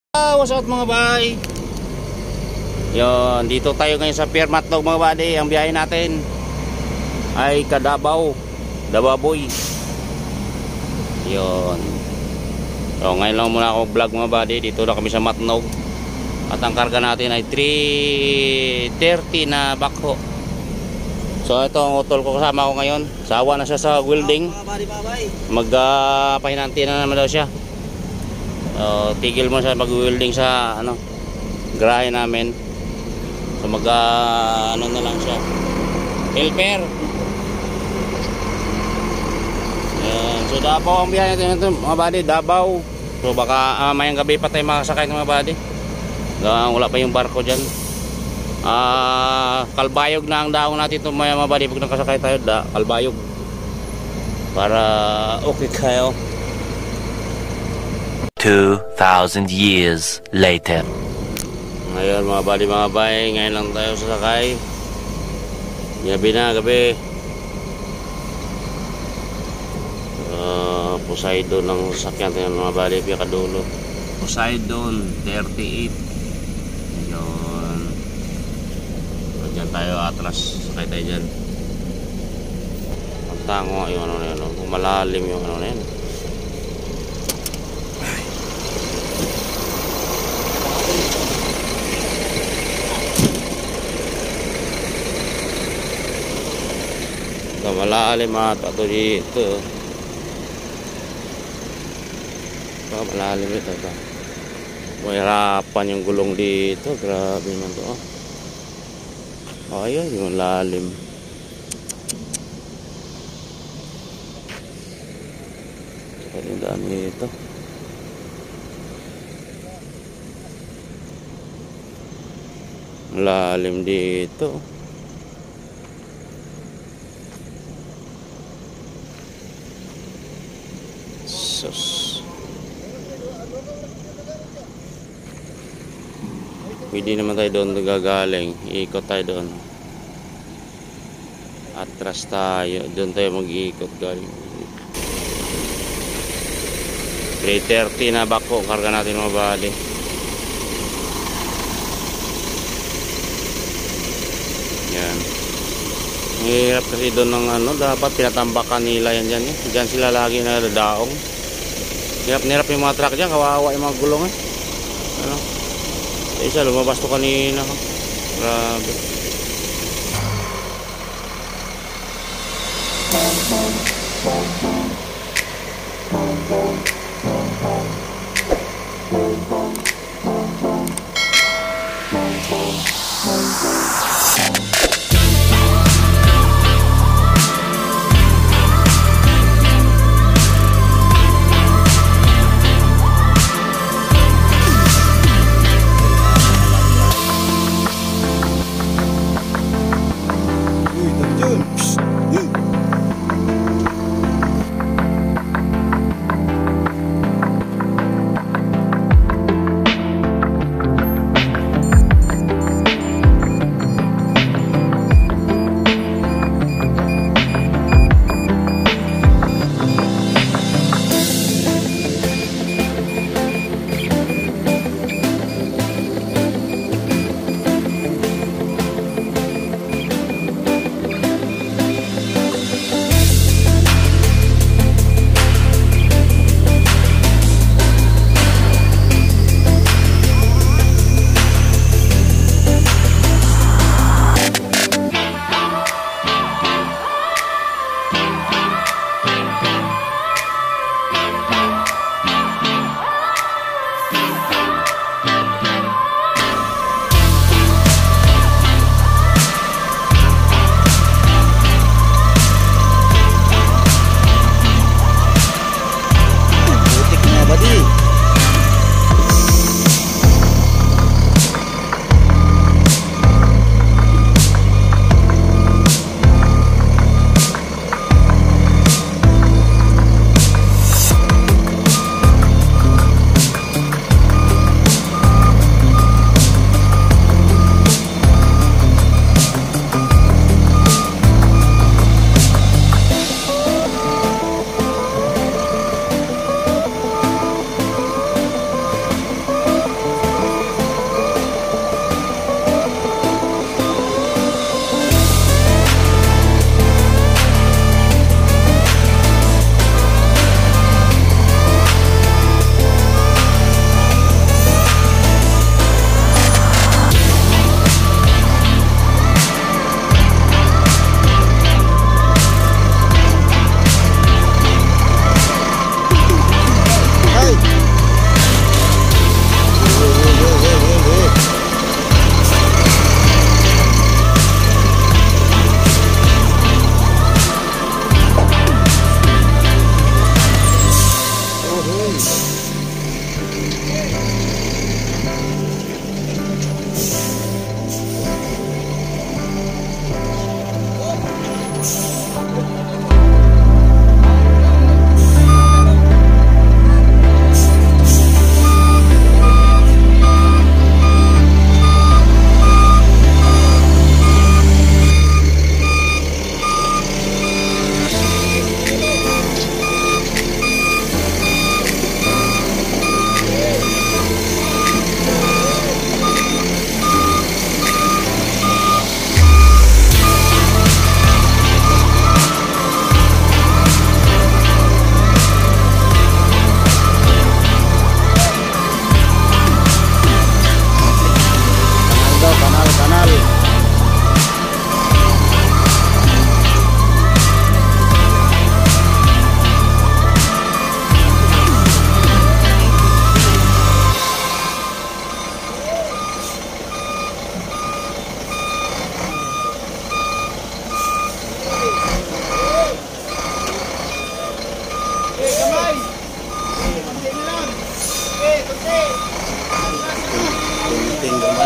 What's up mga bay? Yon, dito tayo ngayon sa Pier Matlog mga buddy. Ang biyahe natin ay Davao, Dababoy. Yon. So ngayon lang muna ako vlog mga buddy. Dito na kami sa Matnog. At ang karga natin ay 330 na bakho. So ito ang utol ko, kasama ko ngayon. Sawa na siya sa welding. Magpahinanti na naman daw siya. Tigil mo siya mag-welding sa garahe namin. So ano na lang siya, helper. So Davao ang biyahe natin ito mga buddy, Davao. So baka mayang gabi pa tayo makasakay ng mga buddy. Wala pa yung barko dyan. Kalbayog na ang daong natin ito mga buddy. Pag nakasakay tayo, Kalbayog, para okay kayo. 2,000 years later. Ngayon mga buddy, mga bay, ngayon lang tayo sasakay. Gabi na, gabi. Poseidon ng sasakyan tayo mga buddy, pinakadulo. Poseidon 38. Yun. Diyan tayo atras, sakay tayo dyan. Ang tango yung na yun, kung malalim yung na yun. Malalim at ito dito. Malalim ito. Mahirapan yung gulong dito. Grabe naman ito. Ayun yung lalim. Kalindaan dito. Lalim dito. Pwede naman tayo doon gagaling, iikot tayo doon, atras tayo, doon tayo mag-iikot galing. 330 na bako karga natin mga buddy. Yan, hirap kasi doon ng dapat pinatambakan nila yan dyan. Dyan sila lagi na daong. Hirap yung mga truck dyan, kawawa yung mga gulong isa lumabas to kanina. Grabe.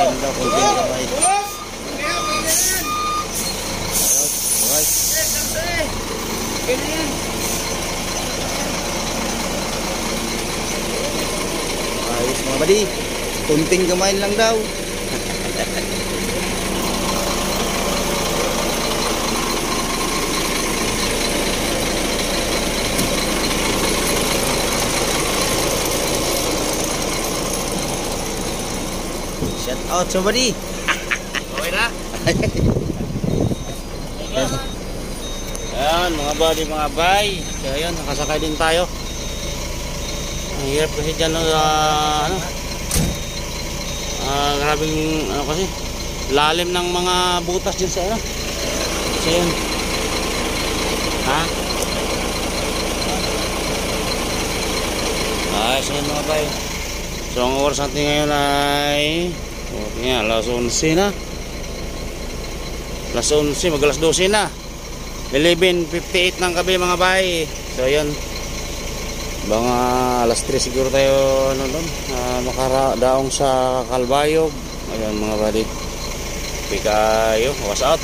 lang daw, kunting kamay. Alright. Ayos mga buddy. Kunting kamay lang daw. Shout out sa buddy. Okay na? Ayan, mga buddy, mga bay. So, ayan, nakasakay din tayo. Ang hirap kasi dyan, grabing, kasi, lalim ng mga butas dyan sa, so, yun. Ha? Ay, so yun mga bay. So, ang oras natin ngayon ay, alas 11 na. Alas 11, mag alas 12 na. 11:58 ng gabi mga bay. So yun, mga alas 3 siguro tayo doon, makadaong sa Kalbayog. Ayun mga buddy, pikayo, was out.